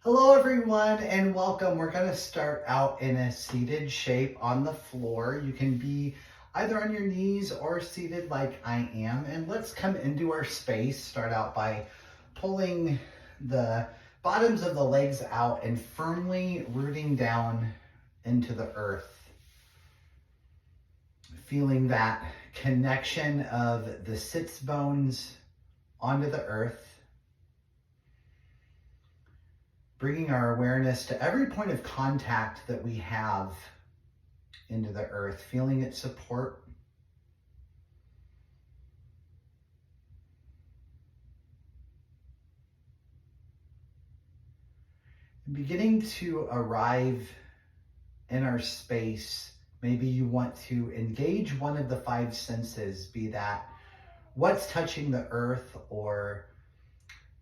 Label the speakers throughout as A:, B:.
A: Hello everyone and welcome. We're going to start out in a seated shape on the floor. You can be either on your knees or seated like I am. And let's come into our space. Start out by pulling the bottoms of the legs out and firmly rooting down into the earth. Feeling that connection of the sits bones onto the earth. Bringing our awareness to every point of contact that we have into the earth, feeling its support. And beginning to arrive in our space, maybe you want to engage one of the five senses, be that what's touching the earth, or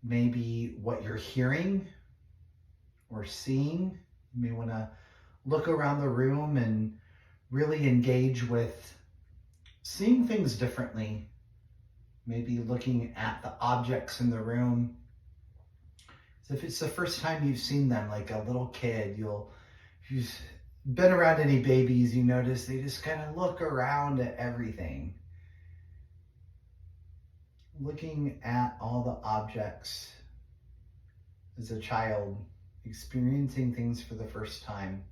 A: maybe what you're hearing or seeing. You may want to look around the room and really engage with seeing things differently. Maybe looking at the objects in the room as if it's the first time you've seen them, like a little kid. If you've been around any babies, you notice they just kind of look around at everything. Looking at all the objects as a child, experiencing things for the first time.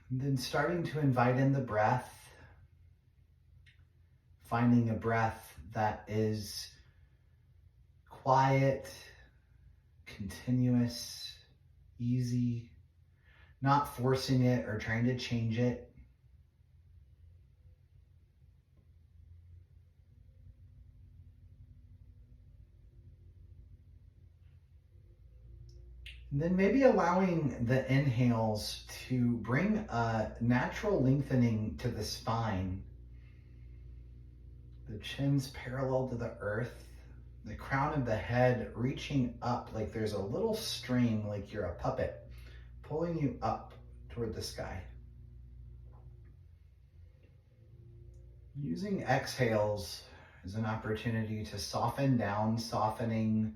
A: And then starting to invite in the breath, finding a breath that is quiet, continuous, easy, not forcing it or trying to change it. And then maybe allowing the inhales to bring a natural lengthening to the spine. The chin's parallel to the earth, the crown of the head reaching up like there's a little string, like you're a puppet, pulling you up toward the sky. Using exhales as an opportunity to soften down, softening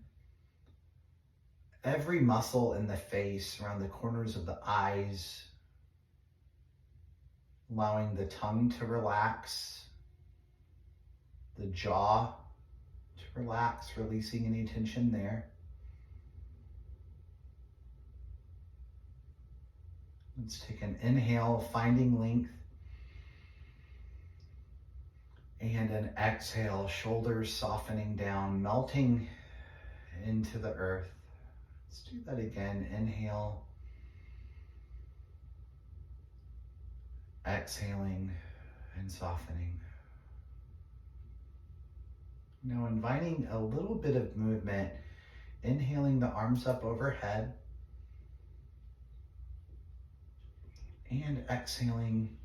A: every muscle in the face, around the corners of the eyes, allowing the tongue to relax, the jaw to relax, releasing any tension there. Let's take an inhale, finding length, and an exhale, shoulders softening down, melting into the earth. Let's do that again. Inhale, exhaling, and softening. Now inviting a little bit of movement, inhaling the arms up overhead, and exhaling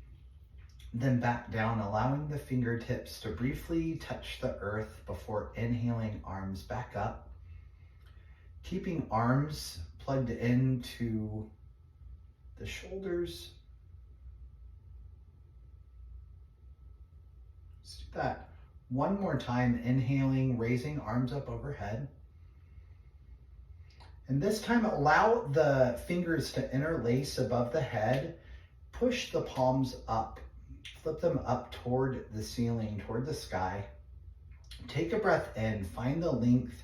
A: them back down, allowing the fingertips to briefly touch the earth before inhaling arms back up. Keeping arms plugged into the shoulders. Let's do that one more time. Inhaling, raising arms up overhead. And this time, allow the fingers to interlace above the head. Push the palms up. Flip them up toward the ceiling, toward the sky. Take a breath in. Find the length.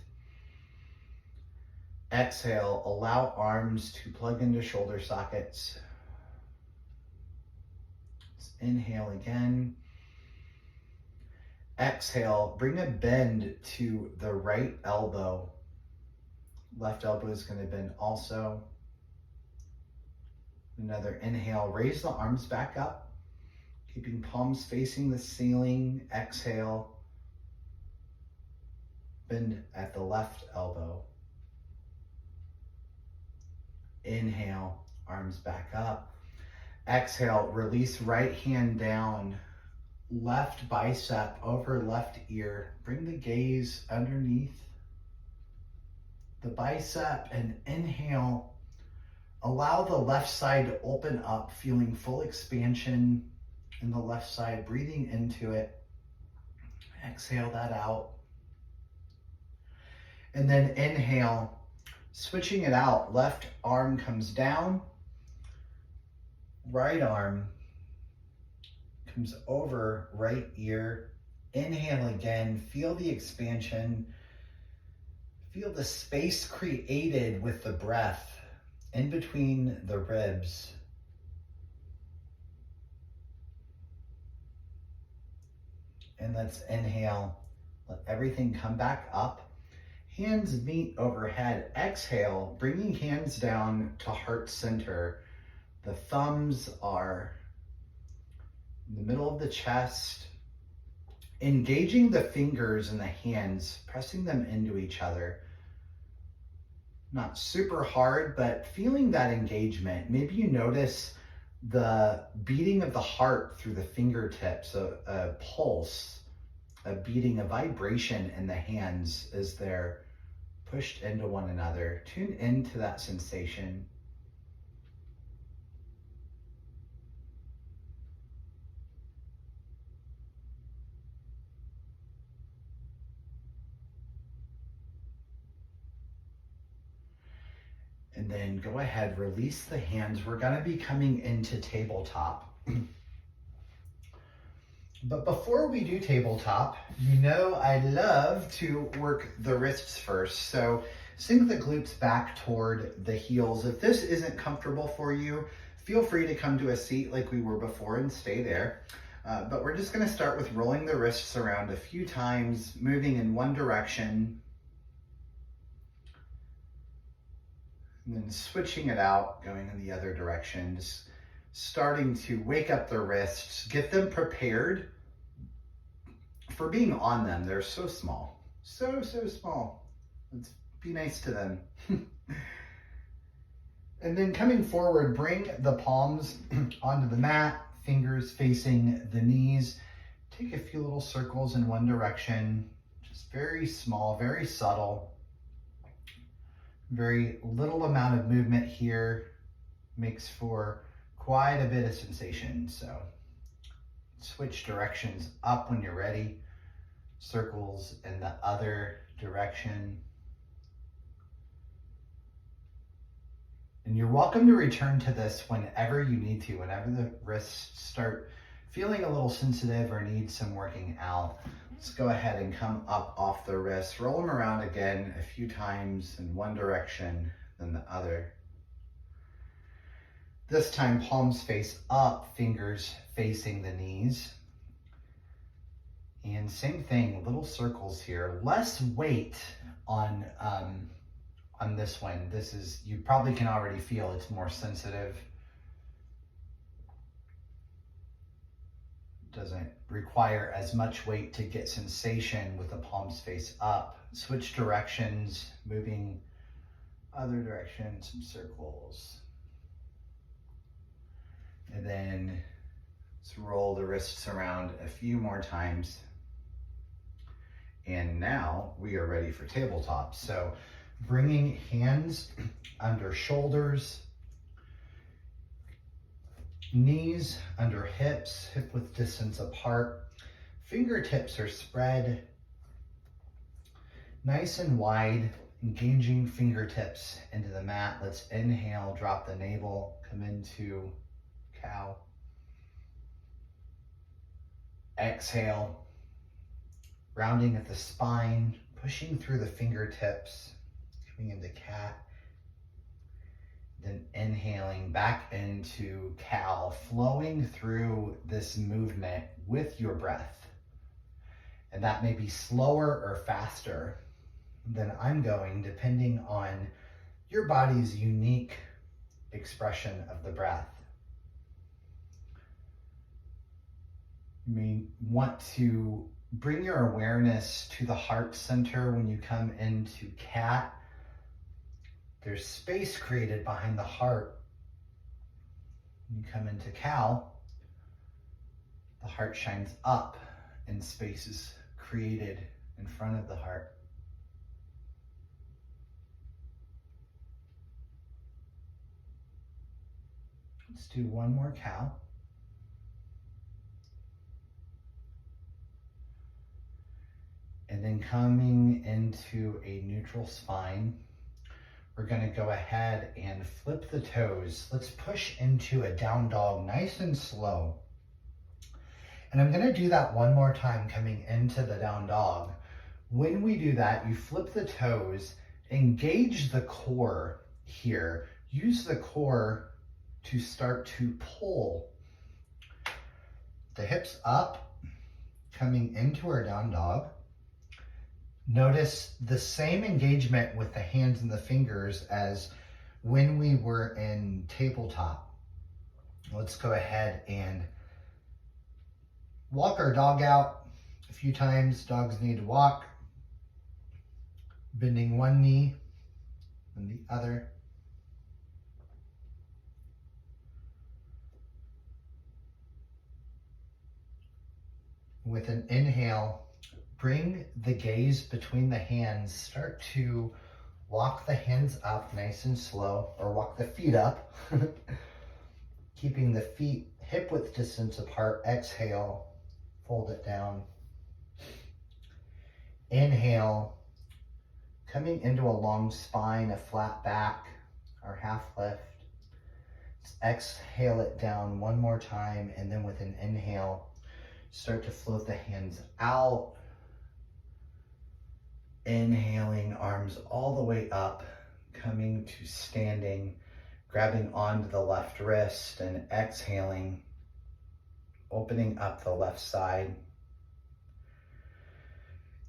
A: Exhale, allow arms to plug into shoulder sockets. Let's inhale again. Exhale, bring a bend to the right elbow. Left elbow is going to bend also. Another inhale, raise the arms back up, keeping palms facing the ceiling. Exhale, bend at the left elbow. Inhale, arms back up. Exhale, release right hand down, left bicep over left ear. Bring the gaze underneath the bicep and inhale. Allow the left side to open up, feeling full expansion in the left side, breathing into it. Exhale that out. And then inhale, switching it out. Left arm comes down, right arm comes over right ear. Inhale again, feel the expansion. Feel the space created with the breath in between the ribs. And let's inhale, let everything come back up. Hands meet overhead. Exhale, bringing hands down to heart center. The thumbs are in the middle of the chest. Engaging the fingers and the hands, pressing them into each other. Not super hard, but feeling that engagement. Maybe you notice the beating of the heart through the fingertips, a pulse, a beating, a vibration in the hands as they're pushed into one another. Tune into that sensation. And then go ahead, release the hands. We're going to be coming into tabletop. But before we do tabletop, you know I love to work the wrists first. So sink the glutes back toward the heels. If this isn't comfortable for you, feel free to come to a seat like we were before and stay there. But we're just going to start with rolling the wrists around a few times, moving in one direction, and then switching it out, going in the other direction, just starting to wake up the wrists, get them prepared for being on them. They're so small, so small. Let's be nice to them. And then coming forward, bring the palms onto the mat, fingers facing the knees. Take a few little circles in one direction, just very small, very subtle. Very little amount of movement here makes for quite a bit of sensation. So switch directions up when you're ready. Circles in the other direction. And you're welcome to return to this whenever you need to, whenever the wrists start feeling a little sensitive or need some working out. Let's go ahead and come up off the wrists. Roll them around again a few times in one direction, then the other. This time, palms face up, fingers facing the knees. And same thing, little circles here. Less weight on this one. This is, you probably can already feel it's more sensitive. Doesn't require as much weight to get sensation with the palms face up. Switch directions, moving other direction, some circles. And then let's roll the wrists around a few more times. And now we are ready for tabletop. So bringing hands under shoulders, knees under hips, hip width distance apart. Fingertips are spread nice and wide, engaging fingertips into the mat. Let's inhale, drop the navel, come into cow. Exhale, rounding at the spine, pushing through the fingertips, coming into cat. Then inhaling back into cow, flowing through this movement with your breath. And that may be slower or faster than I'm going, depending on your body's unique expression of the breath. You may want to bring your awareness to the heart center when you come into cat. There's space created behind the heart. When you come into cow, the heart shines up and space is created in front of the heart. Let's do one more cow. and coming into a neutral spine. We're going to go ahead and flip the toes. Let's push into a down dog nice and slow. And I'm going to do that one more time coming into the down dog. When we do that, you flip the toes, engage the core here. Use the core to start to pull the hips up, coming into our down dog. Notice the same engagement with the hands and the fingers as when we were in tabletop. Let's go ahead and walk our dog out a few times. Dogs need to walk. Bending one knee and the other. With an inhale, bring the gaze between the hands. Start to walk the hands up nice and slow, or walk the feet up. Keeping the feet hip width distance apart. Exhale, fold it down. Inhale, coming into a long spine, a flat back, our half lift. Let's exhale it down one more time, and then with an inhale, start to float the hands out. Inhaling, arms all the way up, coming to standing, grabbing onto the left wrist, and exhaling, opening up the left side.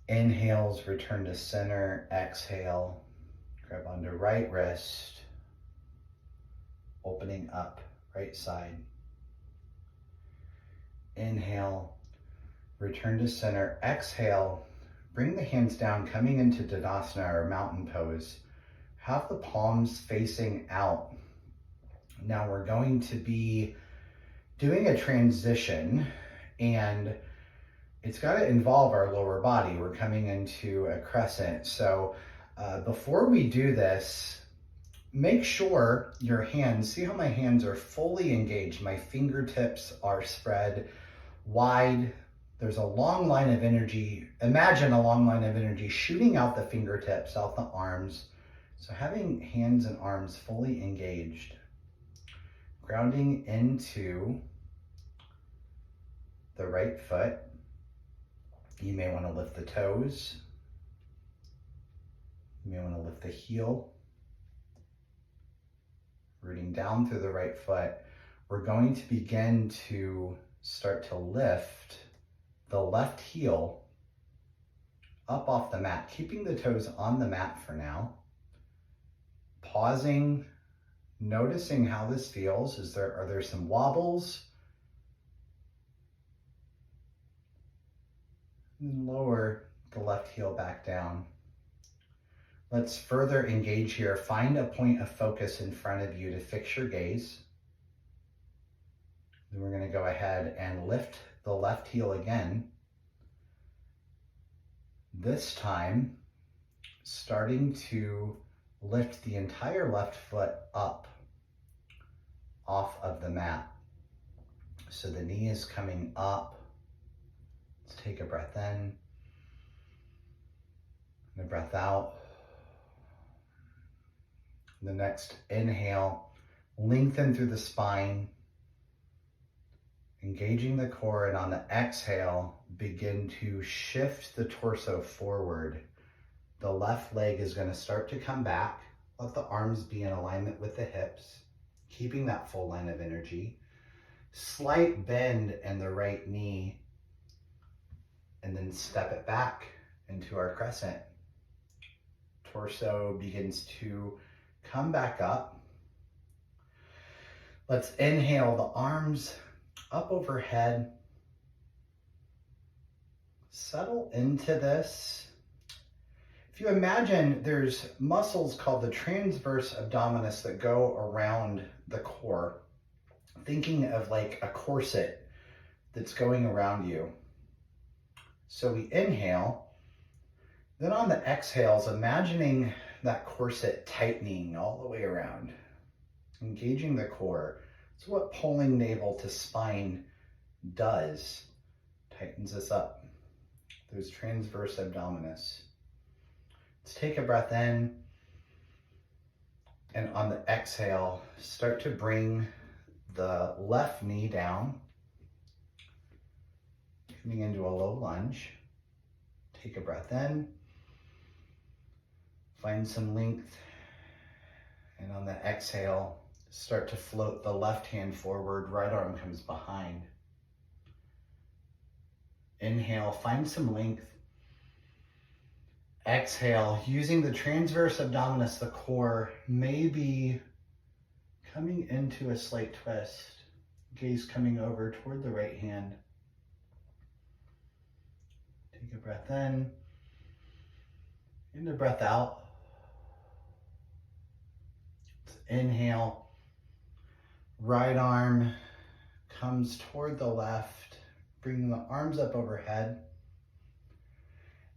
A: Inhales, return to center. Exhale, grab onto right wrist, opening up right side. Inhale, return to center. Exhale, bring the hands down, coming into Tadasana or mountain pose. Have the palms facing out. Now we're going to be doing a transition, and it's got to involve our lower body. We're coming into a crescent. So before we do this, make sure your hands, see how my hands are fully engaged. My fingertips are spread wide. There's a long line of energy. Imagine a long line of energy shooting out the fingertips, out the arms. So having hands and arms fully engaged. Grounding into the right foot. You may want to lift the toes. You may want to lift the heel. Rooting down through the right foot. We're going to begin to start to lift the left heel up off the mat, keeping the toes on the mat for now. Pausing, noticing how this feels. Are there some wobbles? And lower the left heel back down. Let's further engage here. Find a point of focus in front of you to fix your gaze. Then we're going to go ahead and lift the left heel again. This time, starting to lift the entire left foot up off of the mat. So the knee is coming up. Let's take a breath in and a breath out. The next inhale, lengthen through the spine, engaging the core, and on the exhale, begin to shift the torso forward. The left leg is going to start to come back. Let the arms be in alignment with the hips, keeping that full line of energy. Slight bend in the right knee, and then step it back into our crescent. Torso begins to come back up. Let's inhale the arms up overhead. Settle into this. If you imagine, there's muscles called the transverse abdominis that go around the core. Thinking of like a corset that's going around you. So we inhale. Then on the exhales, imagining that corset tightening all the way around. Engaging the core. It's what pulling navel to spine does. Tightens us up. those transverse abdominis. Let's take a breath in, and on the exhale, start to bring the left knee down, coming into a low lunge. Take a breath in, find some length, and on the exhale, start to float the left hand forward, right arm comes behind. Inhale, find some length. Exhale, using the transverse abdominis, the core, maybe coming into a slight twist. Gaze coming over toward the right hand. Take a breath in and a breath out. Let's inhale. Right arm comes toward the left, bringing the arms up overhead.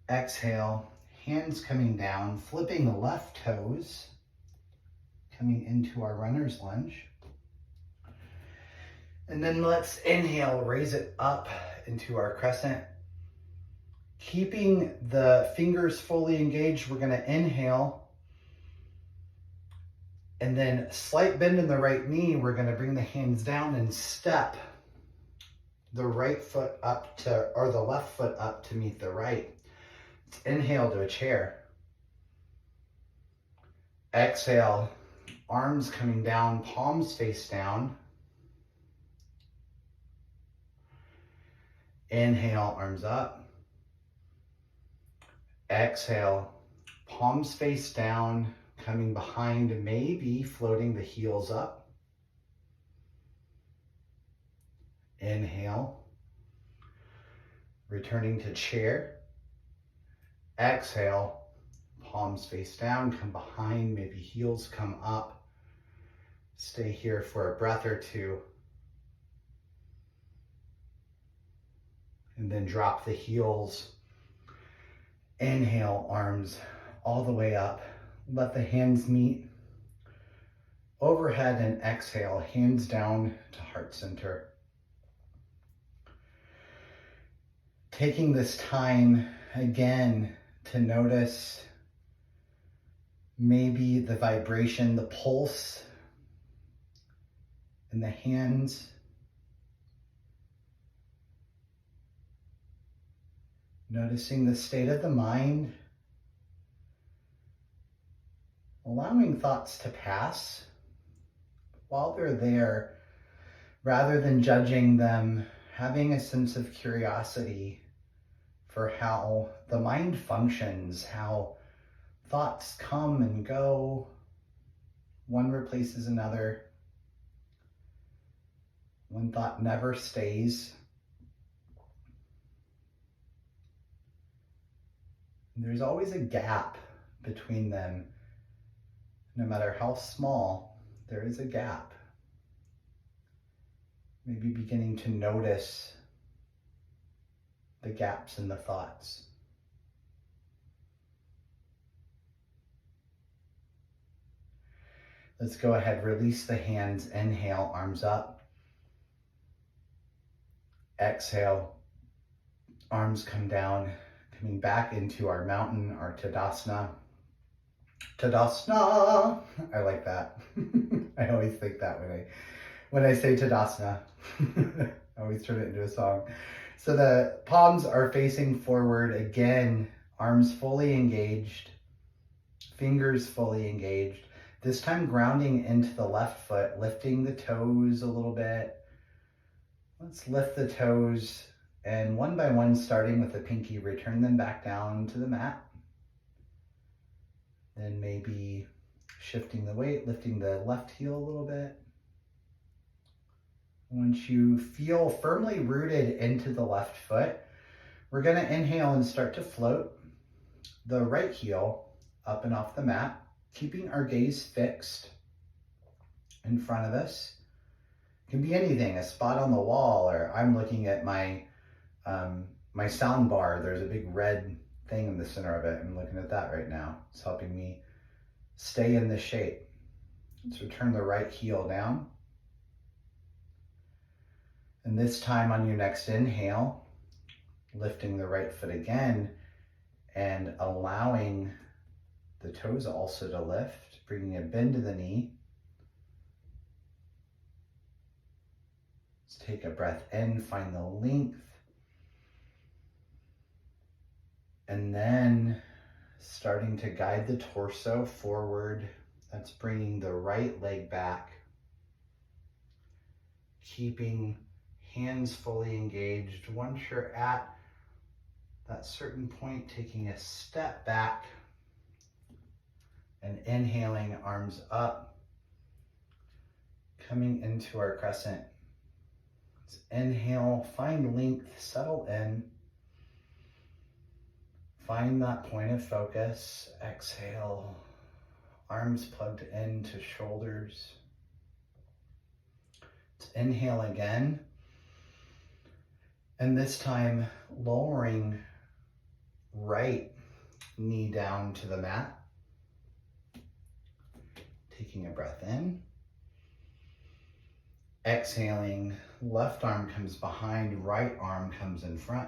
A: Exhale, hands coming down, flipping the left toes, coming into our runner's lunge. And then let's inhale, raise it up into our crescent. Keeping the fingers fully engaged, we're gonna inhale, and then slight bend in the right knee, we're gonna bring the hands down and step the right foot up to, or the left foot up to meet the right. Let's inhale to a chair. Exhale, arms coming down, palms face down. Inhale, arms up. Exhale, palms face down, coming behind, maybe floating the heels up. Inhale, returning to chair. Exhale, palms face down, come behind, maybe heels come up. Stay here for a breath or two. And then drop the heels. Inhale, arms all the way up. Let the hands meet overhead, and exhale, hands down to heart center. Taking this time again to notice maybe the vibration, the pulse in the hands. Noticing the state of the mind, allowing thoughts to pass while they're there, rather than judging them, having a sense of curiosity for how the mind functions, how thoughts come and go, one replaces another. One thought never stays. There's always a gap between them. No matter how small, there is a gap. Maybe beginning to notice the gaps in the thoughts. Let's go ahead, release the hands, inhale, arms up. Exhale, arms come down, coming back into our mountain, our Tadasana. Tadasana, I like that. I always think that when I say Tadasana. I always turn it into a song. So the palms are facing forward again, arms fully engaged, fingers fully engaged. This time grounding into the left foot, lifting the toes a little bit. Let's lift the toes, and one by one, starting with the pinky, return them back down to the mat. Then maybe shifting the weight, lifting the left heel a little bit. Once you feel firmly rooted into the left foot, we're going to inhale and start to float the right heel up and off the mat, keeping our gaze fixed in front of us. It can be anything, a spot on the wall, or I'm looking at my sound bar. There's a big red thing in the center of it. I'm looking at that right now. It's helping me stay in this shape. Let's return the right heel down. And this time on your next inhale, Lifting the right foot again and allowing the toes also to lift, bringing a bend to the knee. Let's take a breath in, find the length. And then starting to guide the torso forward. That's bringing the right leg back. Keeping hands fully engaged. Once you're at that certain point, taking a step back and inhaling, arms up, coming into our crescent. Let's inhale, find length, settle in. Find that point of focus. Exhale, arms plugged into shoulders. Let's inhale again. And this time, lowering right knee down to the mat. Taking a breath in. Exhaling, left arm comes behind, right arm comes in front.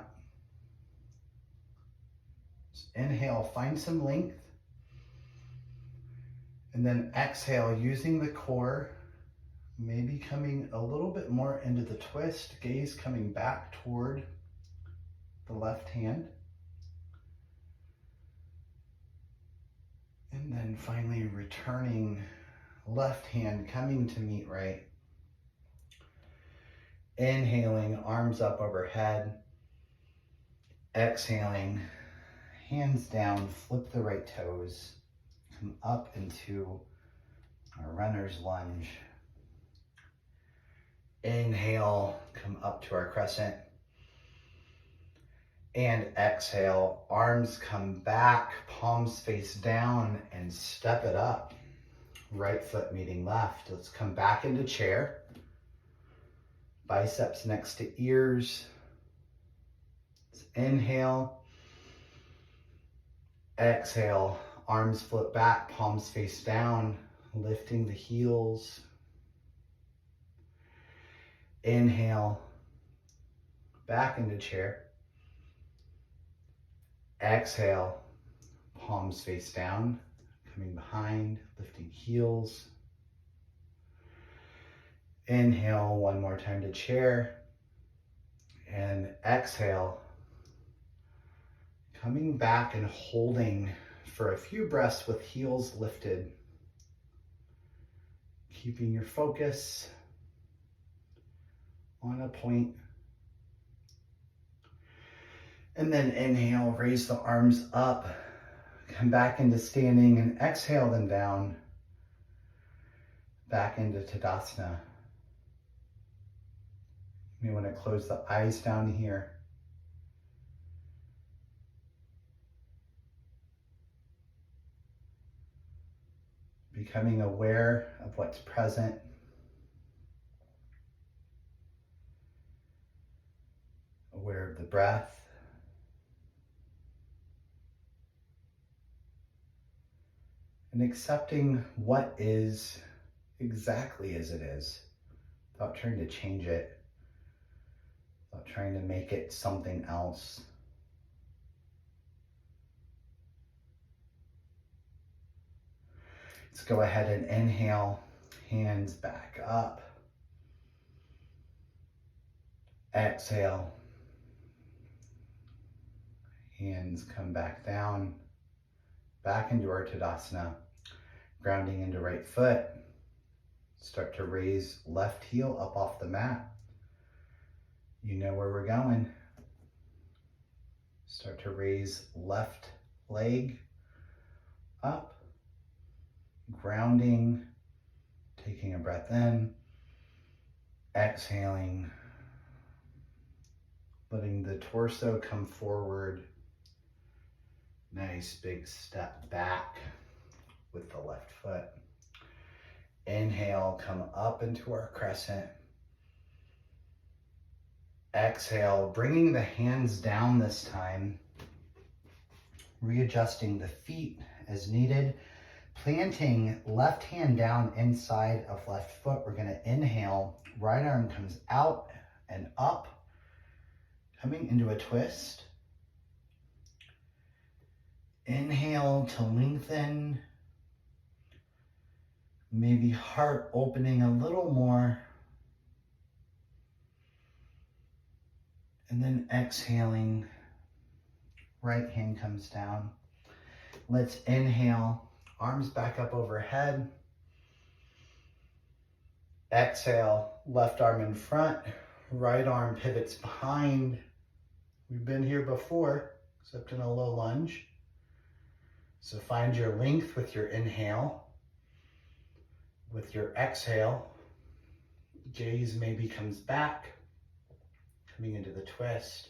A: Just inhale, find some length. And then exhale, using the core, maybe coming a little bit more into the twist, gaze coming back toward the left hand. And then finally returning, left hand coming to meet right. Inhaling, arms up overhead. Exhaling, hands down, flip the right toes. Come up into our runner's lunge. Inhale, come up to our crescent. And exhale, arms come back, palms face down, and step it up. Right foot meeting left. Let's come back into chair. Biceps next to ears. Let's inhale. Exhale, arms flip back, palms face down, lifting the heels. Inhale, back into chair. Exhale, palms face down, coming behind, lifting heels. Inhale, one more time to chair. And exhale, coming back and holding for a few breaths with heels lifted. Keeping your focus on a point. And then inhale, raise the arms up, come back into standing, and exhale them down, back into Tadasana. You may want to close the eyes down here. Becoming aware of what's present. Aware of the breath. And accepting what is exactly as it is, without trying to change it, without trying to make it something else. Let's go ahead and inhale, hands back up. Exhale, hands come back down, back into our Tadasana, grounding into right foot. Start to raise left heel up off the mat. You know where we're going. Start to raise left leg up. Grounding, taking a breath in, exhaling, letting the torso come forward. Nice big step back with the left foot. Inhale, come up into our crescent. Exhale, bringing the hands down this time, readjusting the feet as needed. Planting left hand down inside of left foot. We're going to inhale, right arm comes out and up. Coming into a twist. Inhale to lengthen. Maybe heart opening a little more. And then exhaling, right hand comes down. Let's inhale, arms back up overhead. Exhale, left arm in front, right arm pivots behind. We've been here before, except in a low lunge. So find your length with your inhale. With your exhale, gaze maybe comes back, coming into the twist,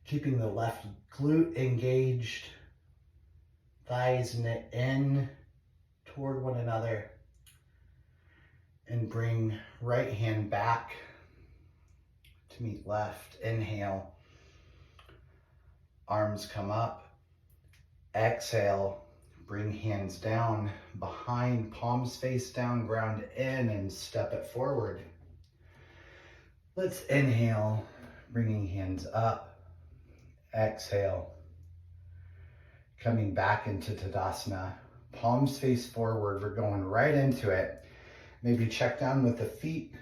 A: keeping the left glute engaged, thighs knit in toward one another, and bring right hand back to meet left. Inhale, arms come up. Exhale, bring hands down behind, palms face down, ground in, and step it forward. Let's inhale, bringing hands up. Exhale, coming back into Tadasana. Palms face forward, we're going right into it. Maybe check down with the feet.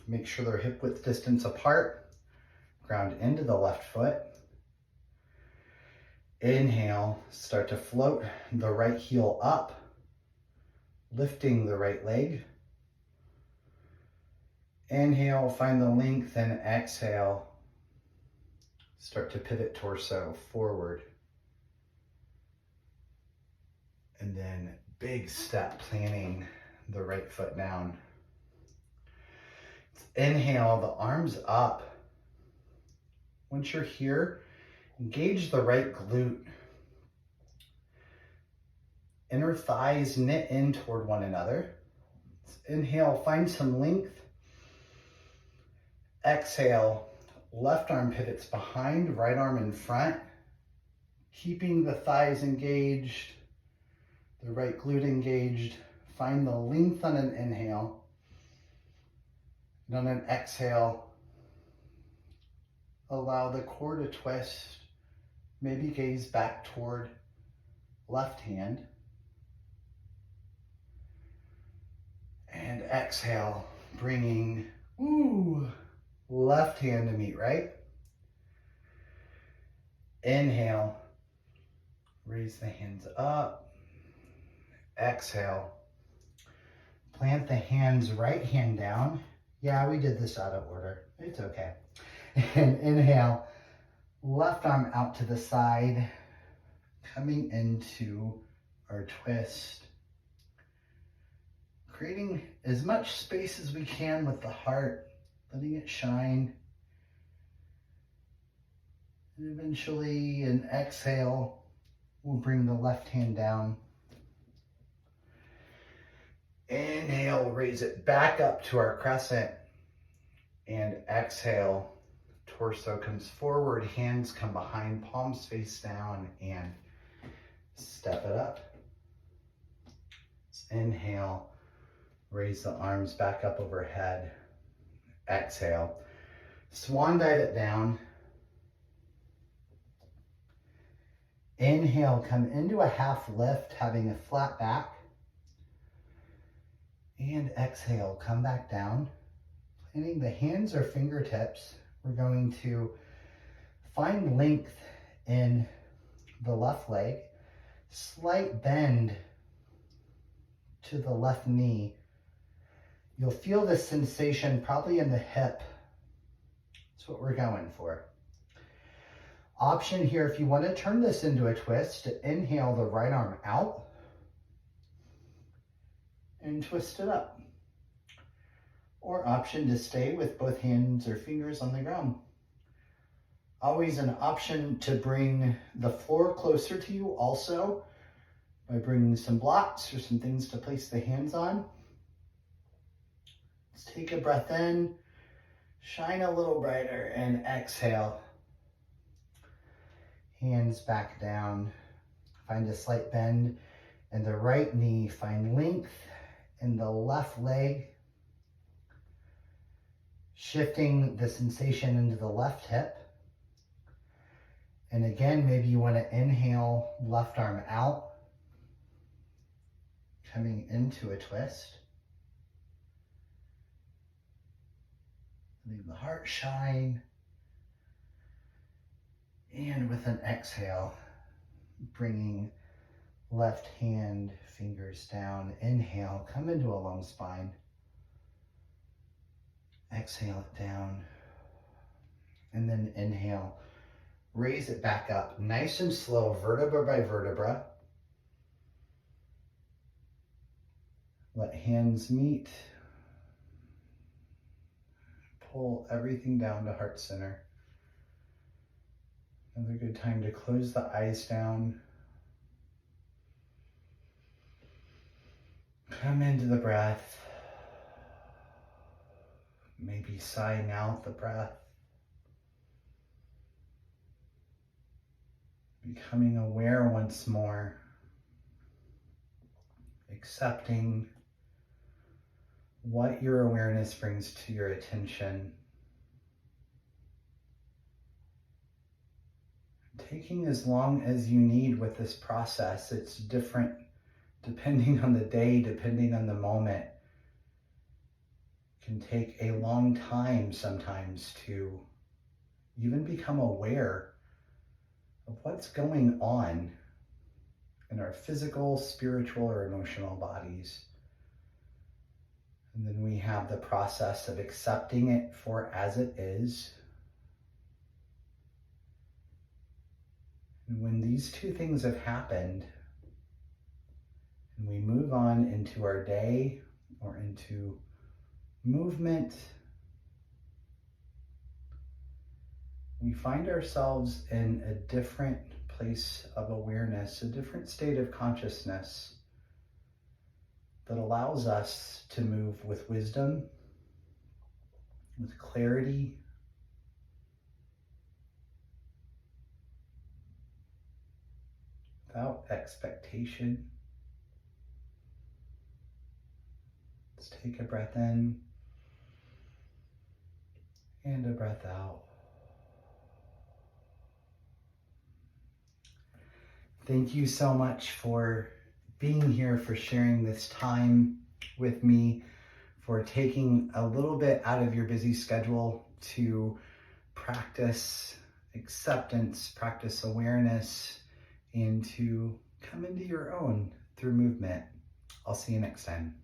A: Make sure they're hip width distance apart. Ground into the left foot. Inhale, start to float the right heel up, lifting the right leg. Inhale, find the length, and exhale. Start to pivot torso forward. And then big step, planting the right foot down. Inhale, the arms up. Once you're here, engage the right glute. Inner thighs knit in toward one another. Inhale, find some length. Exhale, left arm pivots behind, right arm in front. Keeping the thighs engaged, the right glute engaged. Find the length on an inhale. And on an exhale, allow the core to twist. Maybe gaze back toward left hand. And exhale, bringing left hand to meet right. Inhale, raise the hands up. Exhale, plant the hands, right hand down. Yeah, we did this out of order. It's okay. And inhale, left arm out to the side, coming into our twist. Creating as much space as we can with the heart, letting it shine. And eventually, an exhale, we'll bring the left hand down. Inhale, raise it back up to our crescent. And exhale, torso comes forward, hands come behind, palms face down, and step it up. Inhale, raise the arms back up overhead. Exhale, swan dive it down. Inhale, come into a half lift, having a flat back. And exhale, come back down. Planting the hands or fingertips, we're going to find length in the left leg, slight bend to the left knee. You'll feel this sensation probably in the hip. That's what we're going for. Option here, if you want to turn this into a twist, inhale the right arm out and twist it up. Or option to stay with both hands or fingers on the ground. Always an option to bring the floor closer to you also by bringing some blocks or some things to place the hands on. Let's take a breath in, shine a little brighter, and exhale. Hands back down. Find a slight bend in the right knee. Find length in the left leg. Shifting the sensation into the left hip. And again, maybe you want to inhale, left arm out, coming into a twist. Leave the heart shine. And with an exhale, bringing left hand, fingers down. Inhale, come into a long spine. Exhale it down. And then inhale, raise it back up. Nice and slow, vertebra by vertebra. Let hands meet. Pull everything down to heart center. Another good time to close the eyes down. Come into the breath. Maybe sighing out the breath. Becoming aware once more. Accepting what your awareness brings to your attention. Taking as long as you need with this process. It's different depending on the day, depending on the moment. It can take a long time sometimes to even become aware of what's going on in our physical, spiritual, or emotional bodies. And then we have the process of accepting it for as it is. And when these two things have happened, and we move on into our day or into movement, we find ourselves in a different place of awareness, a different state of consciousness that allows us to move with wisdom, with clarity, without expectation. Let's take a breath in and a breath out. Thank you so much for being here, for sharing this time with me, for taking a little bit out of your busy schedule to practice acceptance, practice awareness, and to come into your own through movement. I'll see you next time.